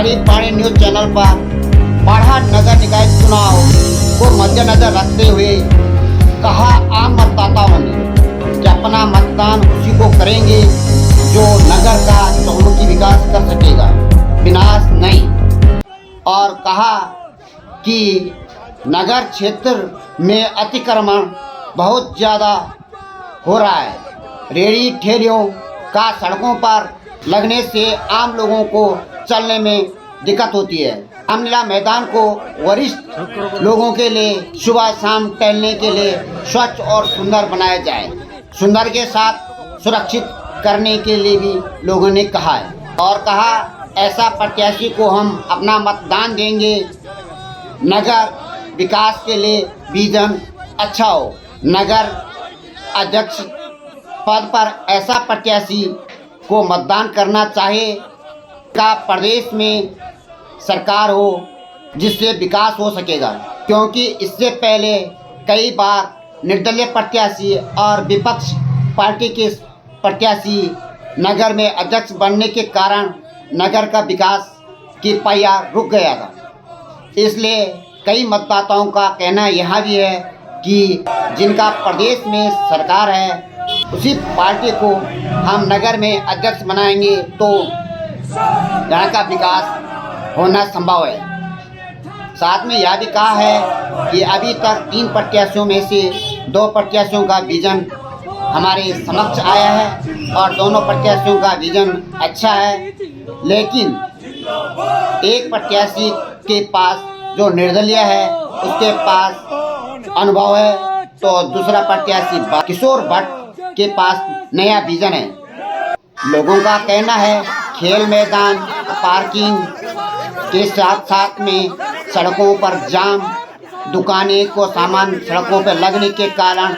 गरीब पानी news channel पर बाढ़ा नगर निकाय चुनाव को मद्देनजर रखते हुए कहा आम मतदाताओं ने कि अपना मतदान उसी को करेंगे जो नगर का चहुमुखी विकास कर सकेगा, विनाश नहीं। और कहा कि नगर क्षेत्र में अतिक्रमण बहुत ज़्यादा हो रहा है। रेहड़ी ठेलियों का सड़कों पर लगने से आम लोगों को चलने में दिक्कत होती है। रामलीला मैदान को वरिष्ठ लोगों के लिए सुबह शाम टहलने के लिए स्वच्छ और सुंदर बनाया जाए। सुंदर के साथ सुरक्षित करने के लिए भी लोगों ने कहा है और कहा ऐसा प्रत्याशी को हम अपना मतदान देंगे, नगर विकास के लिए विजन अच्छा हो। नगर अध्यक्ष पद पर ऐसा प्रत्याशी को मतदान करना चाहे का प्रदेश में सरकार हो जिससे विकास हो सकेगा, क्योंकि इससे पहले कई बार निर्दलीय प्रत्याशी और विपक्ष पार्टी के प्रत्याशी नगर में अध्यक्ष बनने के कारण नगर का विकास की पहिया रुक गया था। इसलिए कई मतदाताओं का कहना यह भी है कि जिनका प्रदेश में सरकार है उसी पार्टी को हम नगर में अध्यक्ष बनाएंगे तो यहाँ का विकास होना संभव है। साथ में यह भी कहा है कि अभी तक 3 प्रत्याशियों में से 2 प्रत्याशियों का विजन हमारे समक्ष आया है और दोनों प्रत्याशियों का विजन अच्छा है, लेकिन एक प्रत्याशी के पास जो निर्दलीय है उसके पास अनुभव है, तो दूसरा प्रत्याशी किशोर भट्ट के पास नया विजन है। लोगों का कहना है खेल मैदान, पार्किंग के साथ साथ में सड़कों पर जाम, दुकानें को सामान सड़कों पर लगने के कारण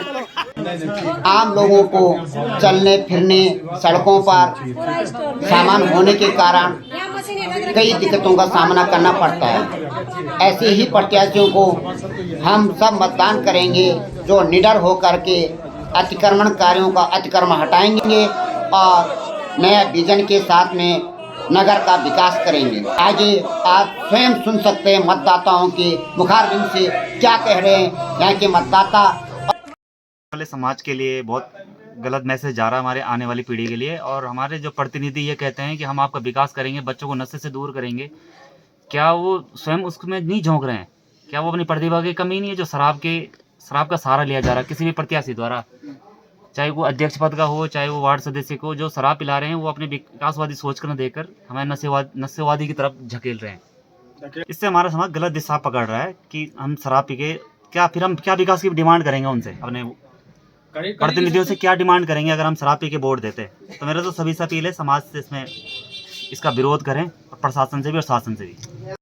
आम लोगों को चलने फिरने सड़कों पर सामान होने के कारण कई दिक्कतों का सामना करना पड़ता है। ऐसे ही प्रत्याशियों को हम सब मतदान करेंगे जो निडर होकर के अतिक्रमणकारियों का अतिक्रमण हटाएंगे और नया विजन के साथ में नगर का विकास करेंगे। आगे आप स्वयं सुन सकते हैं मतदाताओं के मुखारबिंद से क्या कह रहे हैं यहाँ के मतदाता। वाले समाज के लिए बहुत गलत मैसेज जा रहा है हमारे आने वाली पीढ़ी के लिए, और हमारे जो प्रतिनिधि ये कहते हैं कि हम आपका विकास करेंगे, बच्चों को नशे से दूर करेंगे। क्या वो स्वयं उसमें नहीं झोंक रहे हैं? क्या वो अपनी प्रतिभा की कमी नहीं है जो शराब का सहारा लिया जा रहा है किसी भी प्रत्याशी द्वारा, चाहे वो अध्यक्ष पद का हो चाहे वो वार्ड सदस्य को, जो शराब पिला रहे हैं वो अपने विकासवादी सोच कर न देकर हमें नशेवादी की तरफ झकेल रहे हैं। इससे हमारा समाज गलत दिशा पकड़ रहा है कि हम शराब पी के फिर हम क्या विकास की डिमांड करेंगे उनसे, अपने प्रतिनिधियों से क्या डिमांड करेंगे अगर हम शराब पी के वोट देते। तो मेरा तो सभी से अपील है समाज से इसका विरोध करें, और प्रशासन से भी और शासन से भी।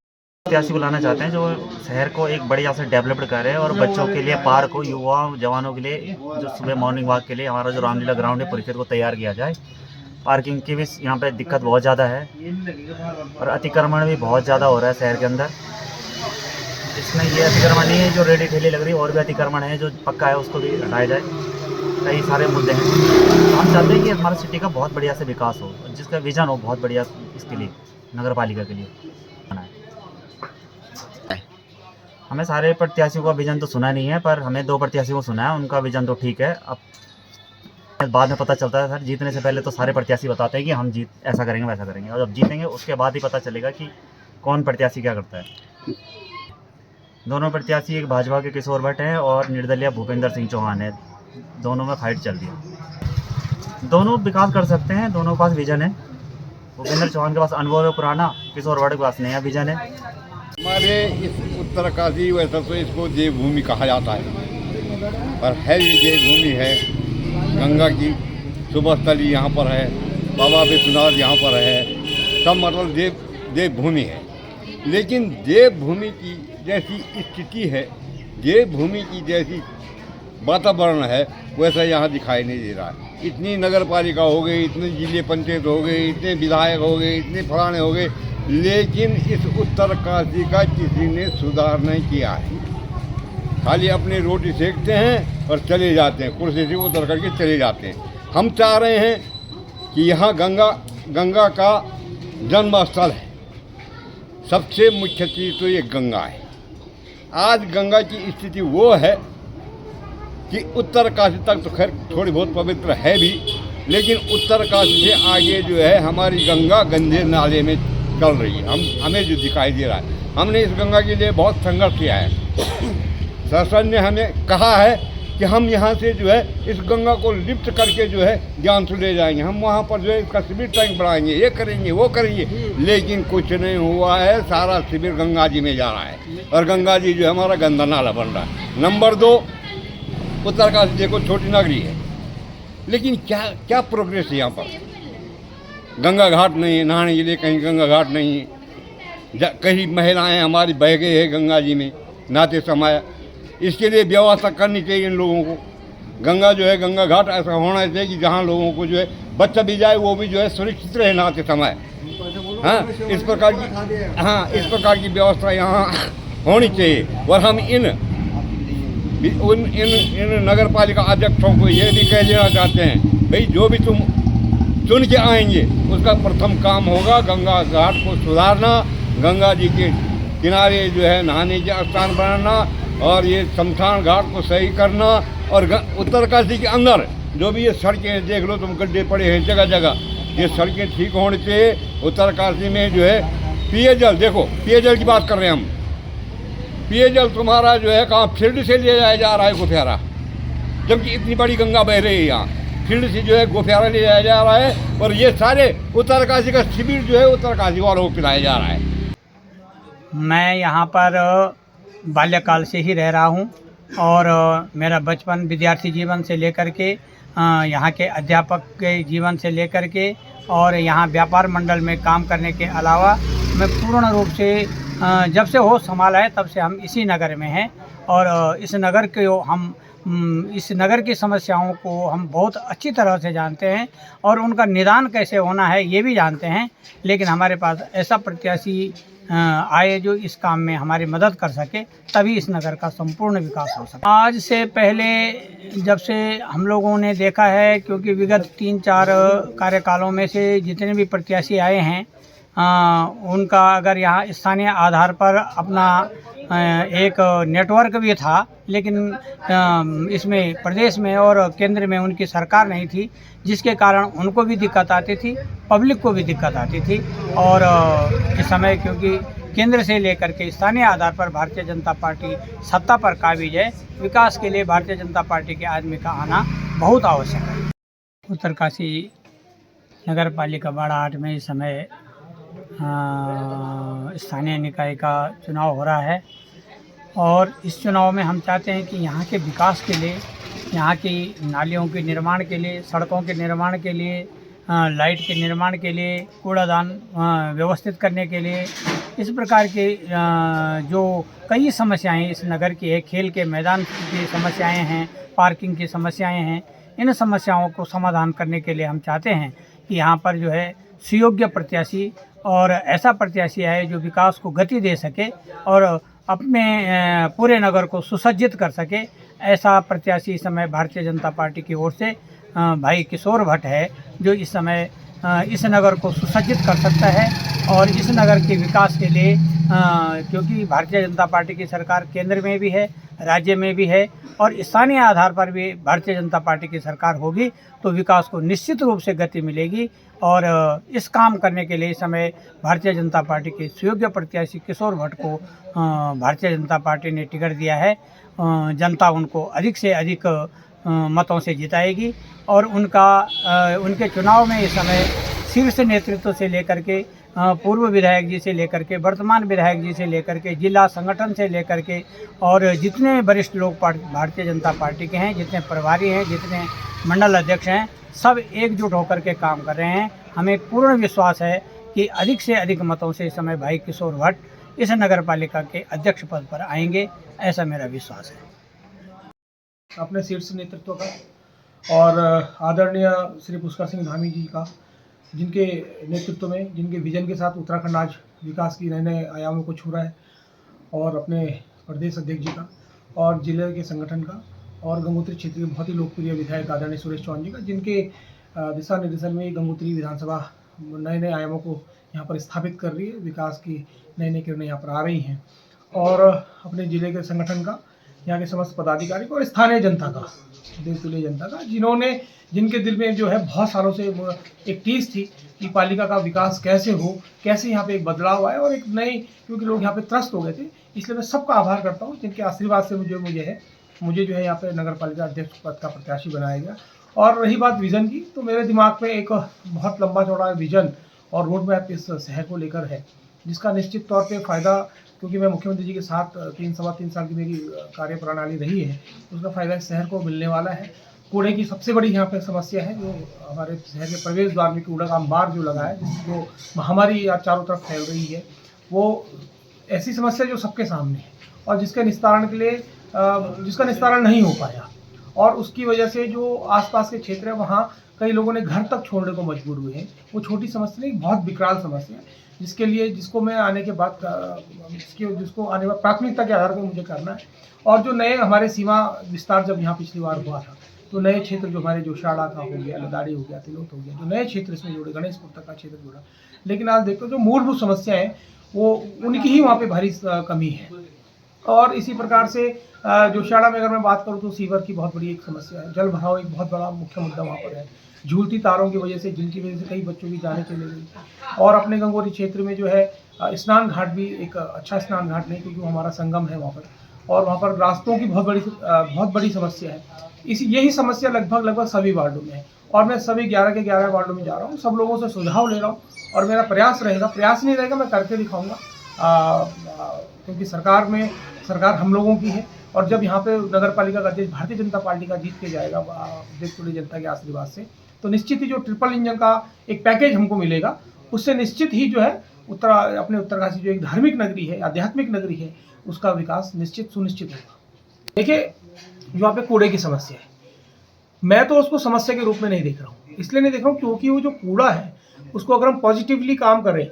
प्रत्याशी बुलाना चाहते हैं जो शहर को एक बढ़िया से डेवलप्ड करे और बच्चों के लिए पार्क हो, युवाओं जवानों के लिए जो सुबह मॉर्निंग वॉक के लिए हमारा जो रामलीला ग्राउंड है परिसर को तैयार किया जाए। पार्किंग की भी यहाँ पे दिक्कत बहुत ज़्यादा है और अतिक्रमण भी बहुत ज़्यादा हो रहा है शहर के अंदर। इसमें ये अतिक्रमण नहीं है जो रेडी ठेली लग रही है, और भी अतिक्रमण है जो पक्का है उसको भी हटाया जाए। कई सारे मुद्दे हैं। हम चाहते हैं कि हमारे सिटी का बहुत बढ़िया से विकास हो, जिसका विजन हो बहुत बढ़िया इसके लिए नगर पालिका के लिए बनाए। हमें सारे प्रत्याशियों का विजन तो सुना नहीं है, पर हमें 2 प्रत्याशियों को सुना है, उनका विजन तो ठीक है। अब बाद में पता चलता है सर, जीतने से पहले तो सारे प्रत्याशी बताते हैं कि हम ऐसा करेंगे वैसा करेंगे, और जब जीतेंगे उसके बाद ही पता चलेगा कि कौन प्रत्याशी क्या करता है। दोनों प्रत्याशी एक भाजपा के किशोर भट्ट हैं और निर्दलीय भूपेंद्र सिंह चौहान है। दोनों में फाइट चल रही है। दोनों विकास कर सकते हैं, दोनों के पास विजन है। भूपेंद्र चौहान के पास अनुभव है पुराना, किशोर भट्ट के पास नया विजन है। हमारे इस उत्तरकाशी वैसे तो इसको देवभूमि कहा जाता है, पर है ये देवभूमि है। गंगा की सुबस्थली यहाँ पर है, बाबा विश्वनाथ यहाँ पर है, सब मतलब देवभूमि है। लेकिन देवभूमि की जैसी स्थिति है, देवभूमि की जैसी वातावरण है, वैसा यहाँ दिखाई नहीं दे रहा है। इतनी नगर पालिका हो गई, इतनी जिले पंचायत हो गई, इतने विधायक हो गए, इतने फलाने हो गए, लेकिन इस उत्तरकाशी का किसी ने सुधार नहीं किया है। खाली अपनी रोटी सेकते हैं और चले जाते हैं, कुर्सी से उतर करके चले जाते हैं। हम चाह रहे हैं कि यहाँ गंगा का जन्म स्थल है, सबसे मुख्य चीज़ तो ये गंगा है। आज गंगा की स्थिति वो है कि उत्तरकाशी तक तो खैर थोड़ी बहुत पवित्र है भी, लेकिन उत्तरकाशी से आगे जो है हमारी गंगा गंदे नाले में चल रही है। हमें जो दिखाई दे रहा है, हमने इस गंगा के लिए बहुत संघर्ष किया है। शासन ने हमें कहा है कि हम यहाँ से जो है इस गंगा को लिफ्ट करके जो है ज्ञानसू ले जाएंगे, हम वहाँ पर जो है इसका शिविर टैंक बढ़ाएंगे, ये करेंगे वो करेंगे, लेकिन कुछ नहीं हुआ है। सारा शिविर गंगा जी में जा रहा है और गंगा जी जो है हमारा गंदा नाला बन रहा है। नंबर 2, उत्तरकाशी देखो छोटी नगरी है, लेकिन क्या प्रोग्रेस है यहाँ पर। गंगा घाट नहीं है, नहाने के लिए कहीं गंगा घाट नहीं है। कहीं महिलाएं हमारी बह गई है गंगा जी में नहाते समय। इसके लिए व्यवस्था करनी चाहिए इन लोगों को। गंगा जो है गंगा घाट ऐसा होना चाहिए कि जहाँ लोगों को जो है बच्चा भी जाए वो भी जो है सुरक्षित रहे नहाते समय। हाँ, इस प्रकार की व्यवस्था यहाँ होनी चाहिए। और हम इन नगर पालिका अध्यक्षों को ये भी कह देना चाहते हैं, भाई जो भी तुम चुन के आएंगे उसका प्रथम काम होगा गंगा घाट को सुधारना, गंगा जी के किनारे जो है नहाने के स्थान बनाना और ये शमशान घाट को सही करना। और उत्तरकाशी के अंदर जो भी ये सड़कें देख लो तुम, गड्ढे पड़े हैं जगह जगह, ये सड़कें ठीक होनी चाहिए। उत्तरकाशी में जो है पेयजल, देखो पेयजल की बात कर रहे हैं हम, पेयजल तुम्हारा जो है कहाँ फील्ड से ले जाया जा रहा है गोफ्यारा, जबकि इतनी बड़ी गंगा बह रही है यहाँ, फील्ड से जो है गोफ्यारा ले जाया जा रहा है। और ये सारे उत्तरकाशी का शिविर जो है उत्तरकाशी वालों को पिलाया जा रहा है। मैं यहाँ पर बाल्यकाल से ही रह रहा हूँ और मेरा बचपन विद्यार्थी जीवन से लेकर के यहाँ के अध्यापक के जीवन से लेकर के और यहाँ व्यापार मंडल में काम करने के अलावा मैं पूर्ण रूप से जब से होश संभाला है तब से हम इसी नगर में हैं। और इस नगर की समस्याओं को हम बहुत अच्छी तरह से जानते हैं और उनका निदान कैसे होना है ये भी जानते हैं। लेकिन हमारे पास ऐसा प्रत्याशी आए जो इस काम में हमारी मदद कर सके, तभी इस नगर का संपूर्ण विकास हो सके। आज से पहले जब से हम लोगों ने देखा है, क्योंकि विगत 3-4 कार्यकालों में से जितने भी प्रत्याशी आए हैं उनका अगर यहाँ स्थानीय आधार पर अपना एक नेटवर्क भी था, लेकिन इसमें प्रदेश में और केंद्र में उनकी सरकार नहीं थी, जिसके कारण उनको भी दिक्कत आती थी, पब्लिक को भी दिक्कत आती थी। और इस समय क्योंकि केंद्र से लेकर के स्थानीय आधार पर भारतीय जनता पार्टी सत्ता पर काबिज है, विकास के लिए भारतीय जनता पार्टी के आदमी का आना बहुत आवश्यक है। उत्तरकाशी नगर पालिका वार्ड 8 में इस समय स्थानीय निकाय का चुनाव हो रहा है और इस चुनाव में हम चाहते हैं कि यहाँ के विकास के लिए, यहाँ की नालियों के निर्माण के लिए, सड़कों के निर्माण के लिए, लाइट के निर्माण के लिए, कूड़ादान व्यवस्थित करने के लिए, इस प्रकार के जो कई समस्याएं इस नगर की है, खेल के मैदान की समस्याएं हैं, पार्किंग की समस्याएं हैं, इन समस्याओं को समाधान करने के लिए हम चाहते हैं कि यहाँ पर जो है सुयोग्य प्रत्याशी और ऐसा प्रत्याशी आए जो विकास को गति दे सके और अपने पूरे नगर को सुसज्जित कर सके। ऐसा प्रत्याशी इस समय भारतीय जनता पार्टी की ओर से भाई किशोर भट्ट है, जो इस समय इस नगर को सुसज्जित कर सकता है और इस नगर के विकास के लिए, क्योंकि भारतीय जनता पार्टी की सरकार केंद्र में भी है, राज्य में भी है और स्थानीय आधार पर भी भारतीय जनता पार्टी की सरकार होगी, तो विकास को निश्चित रूप से गति मिलेगी। और इस काम करने के लिए इस समय भारतीय जनता पार्टी के सुयोग्य प्रत्याशी किशोर भट्ट को भारतीय जनता पार्टी ने टिकट दिया है। जनता उनको अधिक से अधिक मतों से जिताएगी और उनके चुनाव में इस समय शीर्ष नेतृत्व से लेकर के पूर्व विधायक जी से लेकर के वर्तमान विधायक जी से लेकर के जिला संगठन से लेकर के और जितने वरिष्ठ लोग भारतीय जनता पार्टी के हैं, जितने प्रभारी हैं, जितने मंडल अध्यक्ष हैं, सब एकजुट होकर के काम कर रहे हैं। हमें पूर्ण विश्वास है कि अधिक से अधिक मतों से इस समय भाई किशोर भट्ट इस नगर पालिका के अध्यक्ष पद पर आएंगे, ऐसा मेरा विश्वास है। अपने शीर्ष नेतृत्व का और आदरणीय श्री पुष्कर सिंह धामी जी का, जिनके नेतृत्व में, जिनके विजन के साथ उत्तराखंड आज विकास की नए नए आयामों को छू रहा है, और अपने प्रदेश अध्यक्ष जी का और जिले के संगठन का और गंगोत्री क्षेत्र के बहुत ही लोकप्रिय विधायक आदरणीय सुरेश चौहान जी का, जिनके दिशा निर्देशन में गंगोत्री विधानसभा नए नए आयामों को यहाँ पर स्थापित कर रही है, विकास की नई नई किरणें यहाँ पर आ रही हैं। और अपने ज़िले के संगठन का, यहाँ के समस्त पदाधिकारी को और स्थानीय जनता का, देशतुल्य जनता का, जिनके दिल में जो है बहुत सालों से एक टीस थी कि पालिका का विकास कैसे हो, कैसे यहाँ पे एक बदलाव आए और एक नई, क्योंकि लोग यहाँ पे त्रस्त हो गए थे। इसलिए मैं सबका आभार करता हूँ जिनके आशीर्वाद से मुझे जो है यहाँ पे नगर पालिका अध्यक्ष पद का प्रत्याशी बनाया गया। और रही बात विज़न की, तो मेरे दिमाग में एक बहुत लंबा चौड़ा विज़न और रोड मैप इस शहर को लेकर है, जिसका निश्चित तौर पे फ़ायदा, क्योंकि मैं मुख्यमंत्री जी के साथ 3 साल की मेरी कार्य प्रणाली रही है, उसका फ़ायदा इस शहर को मिलने वाला है। कूड़े की सबसे बड़ी यहाँ पे समस्या है, जो हमारे शहर के प्रवेश द्वार में कूड़ा का अंबार जो लगा है, जो महामारी चारों तरफ फैल रही है, वो ऐसी समस्या जो सबके सामने है और जिसके निस्तारण के लिए जिसका निस्तारण नहीं हो पाया, और उसकी वजह से जो आसपास के क्षेत्र है वहाँ कई लोगों ने घर तक छोड़ने को मजबूर हुए हैं। वो छोटी समस्या नहीं, बहुत विकराल समस्या है, जिसको मैं आने के बाद जिसको आने बाद प्राथमिकता के आधार पर मुझे करना है। और जो नए हमारे सीमा विस्तार जब यहाँ पिछली बार हुआ था, तो नए क्षेत्र जो हमारे जोशाड़ा का हो गया, लदाड़ी हो गया, तिलोत हो गया, जो नए क्षेत्र इसमें जुड़े, गणेशपुर तक का क्षेत्र जुड़ा, लेकिन आज देखो जो मूलभूत समस्या है वो उनकी ही वहाँ पे भारी कमी है। और इसी प्रकार से जोशाड़ा में अगर मैं बात करूँ तो सीवर की बहुत बड़ी एक समस्या है, जल भराव एक बहुत बड़ा मुख्य मुद्दा वहाँ पर है, झूलती तारों की वजह से, जिनकी वजह से कई बच्चों की जानें चली गई। और अपने गंगोरी क्षेत्र में जो है स्नान घाट भी एक अच्छा स्नान घाट नहीं, क्योंकि वो हमारा संगम है वहाँ पर, और वहाँ पर रास्तों की बहुत बड़ी समस्या है। यही समस्या लगभग सभी वार्डों में है, और मैं सभी 11 के 11 वार्डों में जा रहा हूँ, सब लोगों से सुझाव ले रहा हूँ, और मेरा प्रयास नहीं रहेगा, मैं करके दिखाऊंगा, क्योंकि सरकार हम लोगों की है। और जब यहाँ पे नगर पालिका का अध्यक्ष भारतीय जनता पार्टी का जीत के जाएगा देशतुल्य जनता के आशीर्वाद से, तो निश्चित ही जो ट्रिपल इंजन का एक पैकेज हमको मिलेगा, उससे निश्चित ही जो है अपने उत्तरकाशी जो एक धार्मिक नगरी है, आध्यात्मिक नगरी है, उसका विकास सुनिश्चित होगा। देखिए, यहाँ पे कूड़े की समस्या है, मैं तो उसको समस्या के रूप में नहीं देख रहा हूँ। इसलिए नहीं देख रहा हूँ क्योंकि वो जो कूड़ा है उसको अगर हम पॉजिटिवली काम करें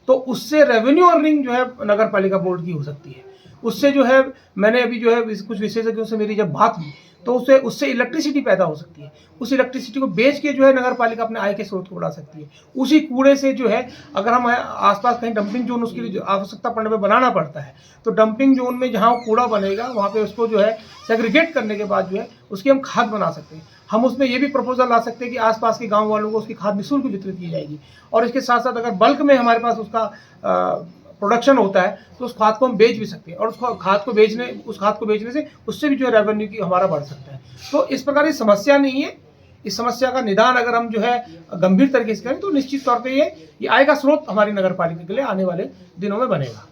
तो उससे रेवेन्यू अर्निंग जो है नगर पालिका बोर्ड की हो सकती है। उससे जो है, मैंने अभी जो है कुछ विशेषज्ञों से मेरी जब बात हुई तो उससे इलेक्ट्रिसिटी पैदा हो सकती है। उस इलेक्ट्रिसिटी को बेच के जो है नगर पालिका अपने आय के स्रोत को बढ़ा सकती है। उसी कूड़े से जो है, अगर हम आसपास कहीं डंपिंग जोन उसके लिए आवश्यकता पड़ने पर बनाना पड़ता है, तो डंपिंग जोन में जहाँ कूड़ा बनेगा वहाँ पे उसको जो है सेग्रीगेट करने के बाद जो है उसकी हम खाद बना सकते हैं। हम उसमें ये भी प्रपोजल ला सकते हैं कि आसपास के गाँव वालों को उसकी खाद निःशुल्क वितरित की जाएगी, और इसके साथ साथ अगर बल्क में हमारे पास उसका प्रोडक्शन होता है तो उस खाद को हम बेच भी सकते हैं, और उस खाद को बेचने से उससे भी जो है रेवेन्यू की हमारा बढ़ सकता है। तो इस प्रकार की समस्या नहीं है। इस समस्या का निदान अगर हम जो है गंभीर तरीके से करें तो निश्चित तौर पे ये आय का स्रोत हमारी नगर पालिका के लिए आने वाले दिनों में बनेगा।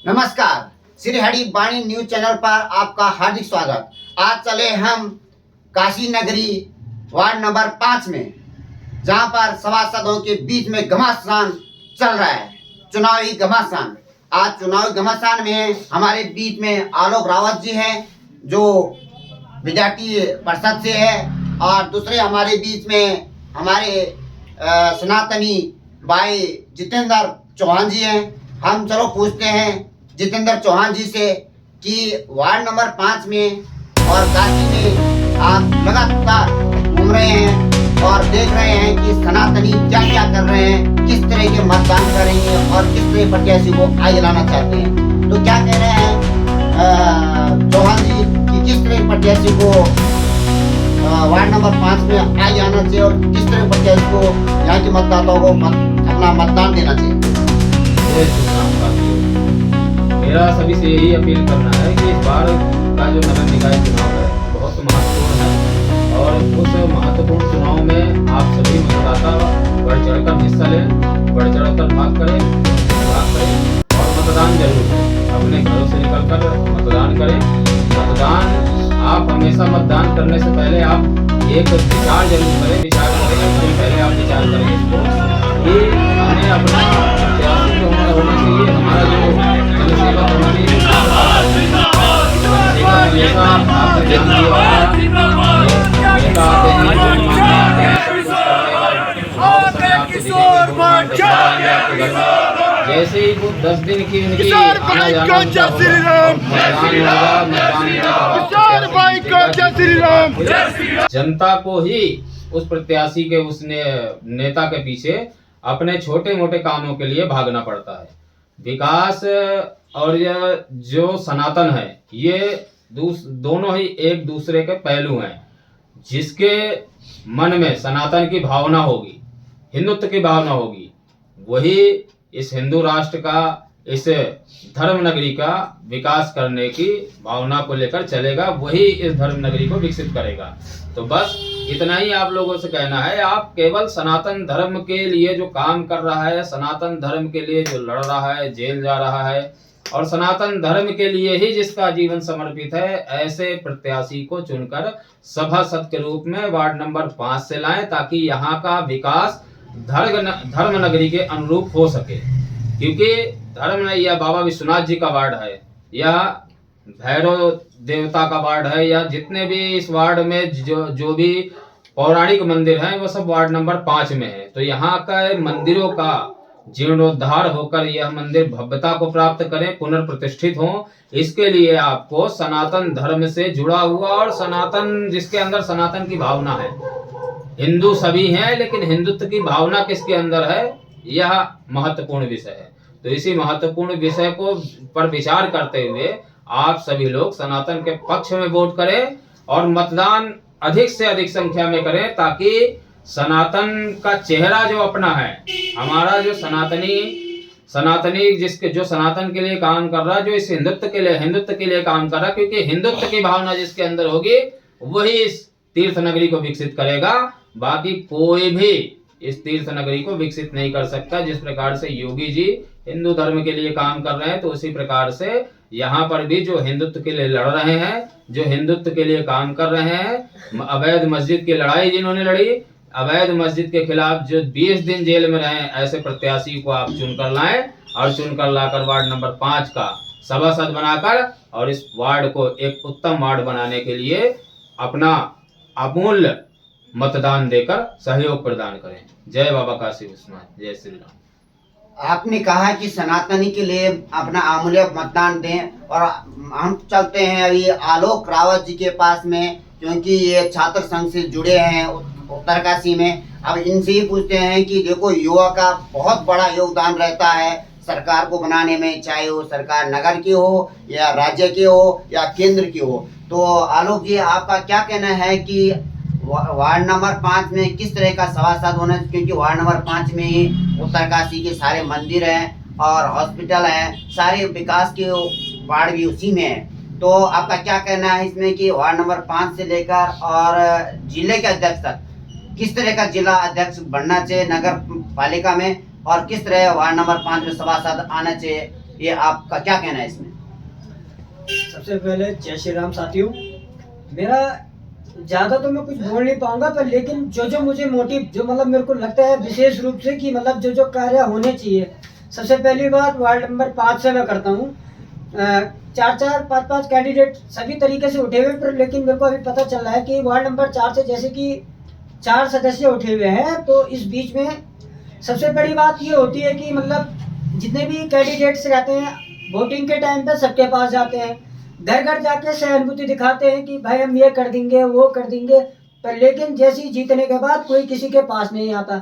नमस्कार, श्री हरि वाणी न्यूज चैनल पर आपका हार्दिक स्वागत। आज चले हम काशी नगरी वार्ड नंबर 5 में, जहां पर सभासदों के बीच में घमासान चल रहा है, चुनावी घमासान। आज चुनावी घमासान में हमारे बीच में आलोक रावत जी हैं, जो बीजेपी परिषद से है, और दूसरे हमारे बीच में हमारे सनातनी भाई जितेंद्र चौहान जी हैं। हम चलो पूछते हैं जितेंद्र चौहान जी से कि वार्ड नंबर 5 में और काशी में आप लगातार घूम रहे हैं और देख रहे हैं कि सनातनी क्या क्या कर रहे हैं, किस तरह के मतदान करेंगे और किस तरह प्रत्याशी को आगे लाना चाहते हैं। तो क्या कह रहे हैं चौहान जी कि किस तरह प्रत्याशी को वार्ड नंबर 5 में आगे आना चाहिए और किस तरह प्रत्याशी को यहाँ के मतदाताओं को अपना मतदान देना चाहिए? मेरा सभी से यही अपील करना है कि इस बार का जो नगर निकाय चुनाव है बहुत महत्वपूर्ण है, और उस महत्वपूर्ण चुनाव में आप सभी मतदाता बढ़ चढ़कर हिस्सा लें, बढ़ चढ़कर भाग करें और मतदान जरूर करें। अपने घरों से निकलकर मतदान करें। मतदान आप हमेशा मतदान करने से पहले आप एक विचार जरूर करें, उससे पहले आप विचार करें इसको कि हमें अपना प्रत्याशी जो होना चाहिए, हमारा जो जनसेवा होना चाहिए, जनसेवा हमेशा आपने ध्यान दिया जैसे ही वो 10 दिन की उनकी जनता को ही उस प्रत्याशी के नेता के पीछे अपने छोटे मोटे कामों के लिए भागना पड़ता है। विकास और यह जो सनातन है, ये दोनों ही एक दूसरे के पहलू हैं। जिसके मन में सनातन की भावना होगी, हिंदुत्व की भावना होगी, वही इस हिंदू राष्ट्र का, इस धर्म नगरी का विकास करने की भावना को लेकर चलेगा, वही इस धर्म नगरी को विकसित करेगा। तो बस इतना ही आप लोगों से कहना है। आप केवल सनातन धर्म के लिए जो काम कर रहा है, सनातन धर्म के लिए जो लड़ रहा है, जेल जा रहा है, और सनातन धर्म के लिए ही जिसका जीवन समर्पित है, ऐसे प्रत्याशी को चुनकर सभासद के रूप में वार्ड नंबर 5 से लाएं, ताकि यहाँ का विकास धर्म नगरी के अनुरूप हो सके। क्योंकि धर्म यह बाबा विश्वनाथ जी का वार्ड है, यह भैरव देवता का वार्ड है, या जितने भी इस वार्ड में जो भी पौराणिक मंदिर हैं, वो सब वार्ड नंबर 5 में है। तो यहाँ का मंदिरों का जीर्णोद्धार होकर यह मंदिर भव्यता को प्राप्त करें, पुनर्प्रतिष्ठित हो। इसके लिए आपको सनातन धर्म से जुड़ा हुआ, और सनातन जिसके अंदर सनातन की भावना है, हिंदू सभी हैं लेकिन हिंदुत्व की भावना किसके अंदर है, यह महत्वपूर्ण विषय है। तो इसी महत्वपूर्ण विषय को पर विचार करते हुए आप सभी लोग सनातन के पक्ष में वोट करें, और मतदान अधिक से अधिक संख्या में करें, ताकि सनातन का चेहरा जो अपना है, हमारा जो सनातनी जिसके जो सनातन के लिए काम कर रहा है, जो इस हिंदुत्व के लिए काम कर रहा है, क्योंकि हिंदुत्व की भावना जिसके अंदर होगी, वही इस तीर्थ नगरी को विकसित करेगा। बाकी कोई भी इस तीर्थ नगरी को विकसित नहीं कर सकता। जिस प्रकार से योगी जी हिंदू धर्म के लिए काम कर रहे हैं, तो उसी प्रकार से यहाँ पर भी जो हिंदुत्व के लिए लड़ रहे हैं, जो हिंदुत्व के लिए काम कर रहे हैं, अवैध मस्जिद की लड़ाई जिन्होंने लड़ी, अवैध मस्जिद के खिलाफ जो 20 दिन जेल में रहे, ऐसे प्रत्याशी को आप चुनकर लाएं, और चुनकर लाकर वार्ड नंबर 5 का सभासद बनाकर, और इस वार्ड को एक उत्तम वार्ड बनाने के लिए अपना अमूल्य मतदान देकर सहयोग प्रदान करें। जय बाबा काशी विश्वनाथ, जय श्री राम। आपने कहा कि सनातनी के लिए अपना अमूल्य मतदान दें, और हम चलते हैं अभी आलोक रावत जी के पास में, क्योंकि ये छात्र संघ से जुड़े हैं उत्तरकाशी में। अब इनसे ही पूछते हैं कि देखो, युवा का बहुत बड़ा योगदान रहता है सरकार को बनाने में, चाहे वो सरकार नगर की हो, या राज्य की हो, या केंद्र की हो। तो आलोक जी, आपका क्या कहना है कि वार्ड नंबर 5 में किस तरह का सभासद होना, क्योंकि वार्ड नंबर 5 में ही उत्तरकाशी के सारे मंदिर हैं और हॉस्पिटल हैं, सारे विकास के वार्ड भी उसी में है। तो आपका क्या कहना है इसमें कि वार्ड नंबर 5 से लेकर और जिले के अध्यक्ष तक किस तरह का जिला अध्यक्ष बनना चाहिए नगर पालिका में, और किस तरह वार्ड नंबर 5 में सभासद आना चाहिए, ये आपका क्या कहना है इसमें? सबसे पहले जय श्री राम साथियों। मेरा ज़्यादा तो मैं कुछ बोल नहीं पाऊंगा, पर लेकिन जो मुझे मोटिव, जो मतलब मेरे को लगता है विशेष रूप से कि मतलब जो कार्य होने चाहिए। सबसे पहली बात वार्ड नंबर 5 से मैं करता हूँ। 4-5 कैंडिडेट सभी तरीके से उठे हुए, पर लेकिन मेरे को अभी पता चल रहा है कि वार्ड नंबर 4 से जैसे कि 4 सदस्य उठे हुए हैं। तो इस बीच में सबसे बड़ी बात ये होती है कि मतलब जितने भी कैंडिडेट्स रहते हैं, वोटिंग के टाइम पे सबके पास जाते हैं, घर घर जाके सहानुभूति दिखाते हैं कि भाई हम ये कर देंगे, वो कर देंगे, पर लेकिन जैसे जीतने के बाद कोई किसी के पास नहीं आता।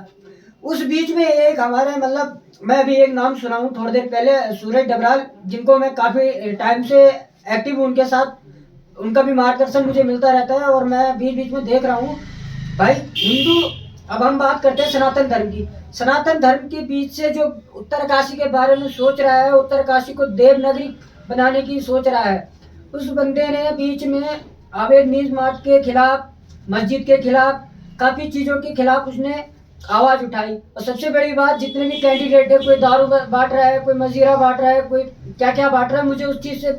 उस बीच में एक हमारे मतलब मैं अभी एक नाम सुना हूँ थोड़ी देर पहले, सूरज डबराल, जिनको मैं काफ़ी टाइम से एक्टिव हूँ, उनके साथ उनका भी मार्गदर्शन मुझे मिलता रहता है, और मैं बीच बीच में देख रहा हूँ भाई हिंदू। अब हम बात करते हैं सनातन धर्म की। सनातन धर्म के बीच से जो उत्तरकाशी के बारे में सोच रहा है, उत्तरकाशी को देवनगरी बनाने की सोच रहा है, उस बंदे ने बीच में अवैध नीज मार्ट के खिलाफ, मस्जिद के खिलाफ, काफ़ी चीज़ों के खिलाफ उसने आवाज़ उठाई। और सबसे बड़ी बात, जितने भी कैंडिडेट है, कोई दारू बांट रहा है, कोई मजीरा बांट रहा है, कोई क्या क्या बांट रहा है, मुझे उस चीज़ से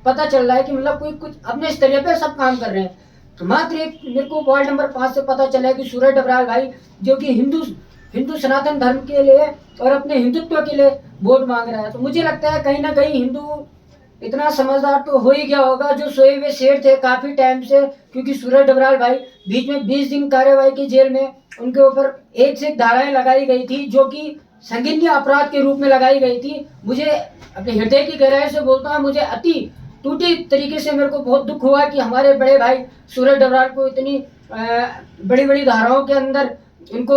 पता चल रहा है कि मतलब कोई कुछ अपने स्तरीय पे सब काम कर रहे हैं। तो मात्र एक मेरे को वार्ड नंबर 5 से पता चला है कि सूरज डबराल भाई, जो कि हिंदू सनातन धर्म के लिए और अपने हिंदुत्व के लिए वोट मांग रहा है। तो मुझे लगता है कहीं ना कहीं हिंदू इतना समझदार तो हो ही गया होगा, जो सोए हुए शेर थे काफ़ी टाइम से, क्योंकि सूरज डबराल भाई बीच में 20 दिन कार्यवाही की जेल में, उनके ऊपर एक से एक धाराएं लगाई गई थी, जो कि संगीन अपराध के रूप में लगाई गई थी। मुझे अपने हृदय की गहराई से बोलता हूँ, मुझे अति टूटी तरीके से मेरे को बहुत दुख हुआ कि हमारे बड़े भाई सूरज डबराल को इतनी बड़ी बड़ी धाराओं के अंदर उनको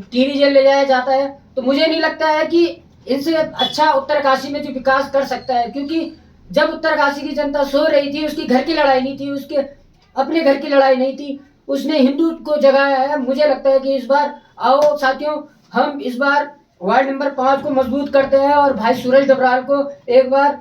टिहरी जेल ले जाया जाता है। तो मुझे नहीं लगता है कि इनसे अच्छा उत्तरकाशी में जो विकास कर सकता है, क्योंकि जब उत्तरकाशी की जनता सो रही थी, उसकी घर की लड़ाई नहीं थी, उसके अपने घर की लड़ाई नहीं थी, उसने हिंदू को जगाया है। मुझे लगता है कि इस बार आओ साथियों, हम इस बार वार्ड नंबर 5 को मजबूत करते हैं और भाई सूरज डबराल को एक बार,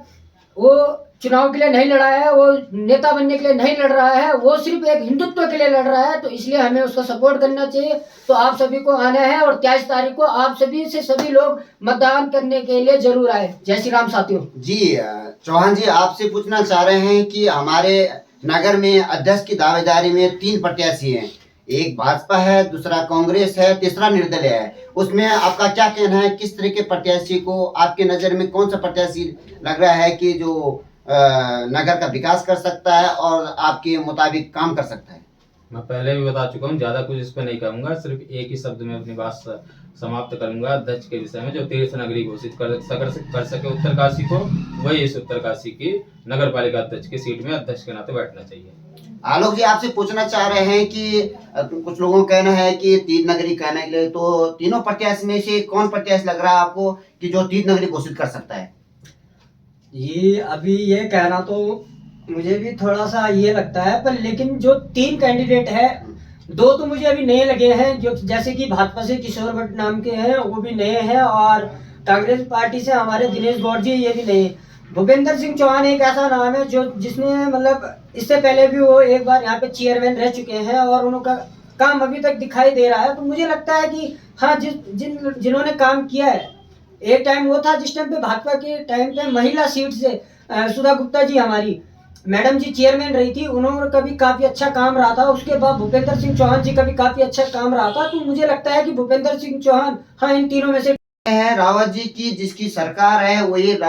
वो चुनाव के लिए नहीं लड़ा है, वो नेता बनने के लिए नहीं लड़ रहा है, वो सिर्फ एक हिंदुत्व के लिए लड़ रहा है, तो इसलिए हमें उसको सपोर्ट करना चाहिए। तो आप सभी को आना है और 23 तारीख को आप सभी से सभी लोग मतदान करने के लिए जरूर आए। जय श्री राम साथियों। जी चौहान जी, आपसे पूछना चाह रहे हैं कि हमारे नगर में अध्यक्ष की दावेदारी में 3 प्रत्याशी हैं, एक भाजपा है, दूसरा कांग्रेस है, तीसरा निर्दलीय है। उसमें आपका क्या कहना है, किस तरह के प्रत्याशी को आपके नज़र में कौन सा प्रत्याशी लग रहा है कि जो नगर का विकास कर सकता है और आपके मुताबिक काम कर सकता है? मैं पहले भी बता चुका हूँ, ज्यादा कुछ इस पर नहीं कहूंगा, सिर्फ एक ही शब्द में अपनी बात समाप्त करूंगा। अध्यक्ष के विषय में जो तीर्थ नगरी घोषित कर सके उत्तरकाशी को, वही इस उत्तरकाशी की नगर पालिका अध्यक्ष की सीट में अध्यक्ष के नाते बैठना चाहिए। आलोक जी, आपसे पूछना चाह रहे हैं कि कुछ लोगों का कहना है कि 3 नगरी कहने के लिए, तो तीनों प्रत्याशी में से कौन प्रत्याशी लग रहा है आपको कि जो 3 नगरी घोषित कर सकता है? ये अभी ये कहना तो मुझे भी थोड़ा सा ये लगता है, पर लेकिन जो 3 कैंडिडेट है, 2 तो मुझे अभी नए लगे हैं, जो जैसे कि भाजपा से किशोर भट्ट नाम के हैं, वो भी नए हैं, और कांग्रेस पार्टी से हमारे दिनेश गौड़ जी, ये भी नए। भूपेंद्र सिंह चौहान एक ऐसा नाम है जो जिसने मतलब इससे पहले भी वो एक बार यहाँ पे चेयरमैन रह चुके हैं और उनका काम अभी तक दिखाई दे रहा है। तो मुझे लगता है कि हाँ, जिन्होंने काम किया है, एक टाइम वो था जिस टाइम पे भाजपा के टाइम पे महिला सीट से सुधा गुप्ता जी हमारी मैडम जी चेयरमैन रही थी, उन्होंने कभी काफी अच्छा काम रहा था। उसके बाद भूपेंद्र सिंह चौहान जी का भी काफी अच्छा काम रहा था। तो मुझे लगता है कि भूपेंद्र सिंह चौहान हाँ, इन तीनों में से है। रावत जी की जिसकी सरकार है वो ये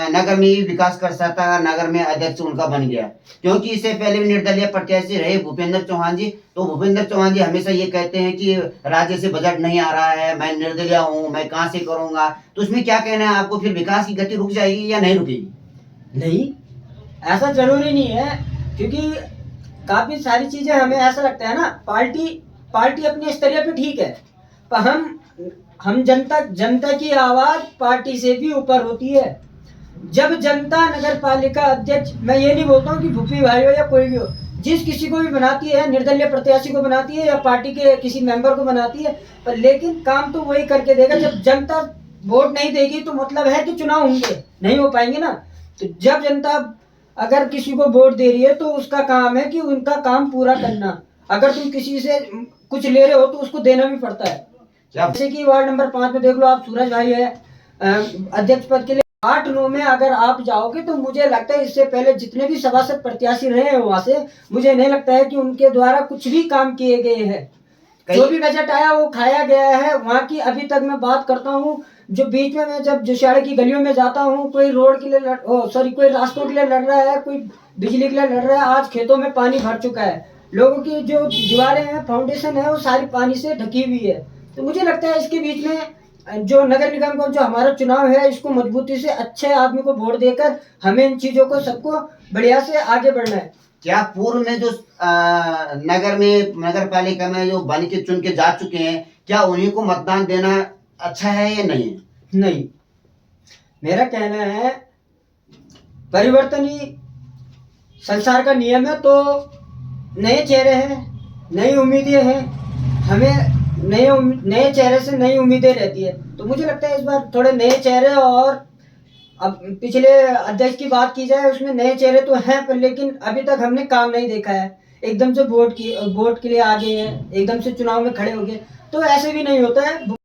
नगर में ही विकास कर सकता है, नगर में अध्यक्ष उनका बन गया, क्योंकि इससे पहले भी निर्दलीय प्रत्याशी रहे भूपेंद्र चौहान जी। तो भूपेंद्र चौहान जी हमेशा ये कहते हैं कि राज्य से बजट नहीं आ रहा है, मैं निर्दलीय हूँ, मैं कहाँ से करूँगा। तो उसमें क्या कहना है आपको, फिर विकास की गति रुक जाएगी या नहीं रुकेगी? नहीं, ऐसा जरूरी नहीं है, क्योंकि काफी सारी चीजें हमें ऐसा लगता है ना, पार्टी अपने स्तरीय पे ठीक है, पर हम जनता की आवाज पार्टी से भी ऊपर होती है। जब जनता नगर पालिका अध्यक्ष, मैं ये नहीं बोलता हूँ कि भूपी भाई हो या कोई भी हो, जिस किसी को भी बनाती है, निर्दलीय प्रत्याशी को बनाती है या पार्टी के किसी मेंबर को बनाती है, पर लेकिन काम तो वही करके देगा। जब जनता वोट नहीं देगी तो मतलब है कि चुनाव होंगे नहीं हो पाएंगे ना। तो जब जनता अगर किसी को वोट दे रही है तो उसका काम है कि उनका काम पूरा करना। अगर तुम किसी से कुछ ले रहे हो तो उसको देना भी पड़ता है। जैसे कि वार्ड नंबर 5 में देख लो आप, सूरज भाई है अध्यक्ष पद के लिए। 8-9 में अगर आप जाओगे तो मुझे लगता है इससे पहले जितने भी सभासद प्रत्याशी रहे हैं वहां से, मुझे नहीं लगता है कि उनके द्वारा कुछ भी काम किए गए हैं। जो भी बजट आया वो खाया गया है। वहाँ की अभी तक मैं बात करता हूँ, जो बीच में मैं जब जोशियाड़े की गलियों में जाता हूँ, कोई रोड के लिए कोई रास्तों के लिए लड़ रहा है, कोई बिजली के लिए लड़ रहा है। आज खेतों में पानी भर चुका है, लोगों की जो दीवारें हैं, फाउंडेशन है, वो सारी पानी से ढकी हुई है। तो मुझे लगता है इसके बीच में जो नगर निगम का जो हमारा चुनाव है, इसको मजबूती से अच्छे आदमी को वोट देकर हमें इन चीजों को सबको बढ़िया से आगे बढ़ना है। क्या पूर्व में जो नगर पालिका में जो बन के चुन के जा चुके हैं, क्या उन्हीं को मतदान देना अच्छा है या नहीं? नहीं, मेरा कहना है परिवर्तन ही संसार का नियम है। तो नए चेहरे हैं, नई उम्मीदें हैं, हमें नए चेहरे से नई उम्मीदें रहती है। तो मुझे लगता है इस बार थोड़े नए चेहरे, और अब पिछले अध्यक्ष की बात की जाए उसमें नए चेहरे तो हैं, पर लेकिन अभी तक हमने काम नहीं देखा है। एकदम से वोट के लिए आ गए हैं, एकदम से चुनाव में खड़े हो गए, तो ऐसे भी नहीं होता है।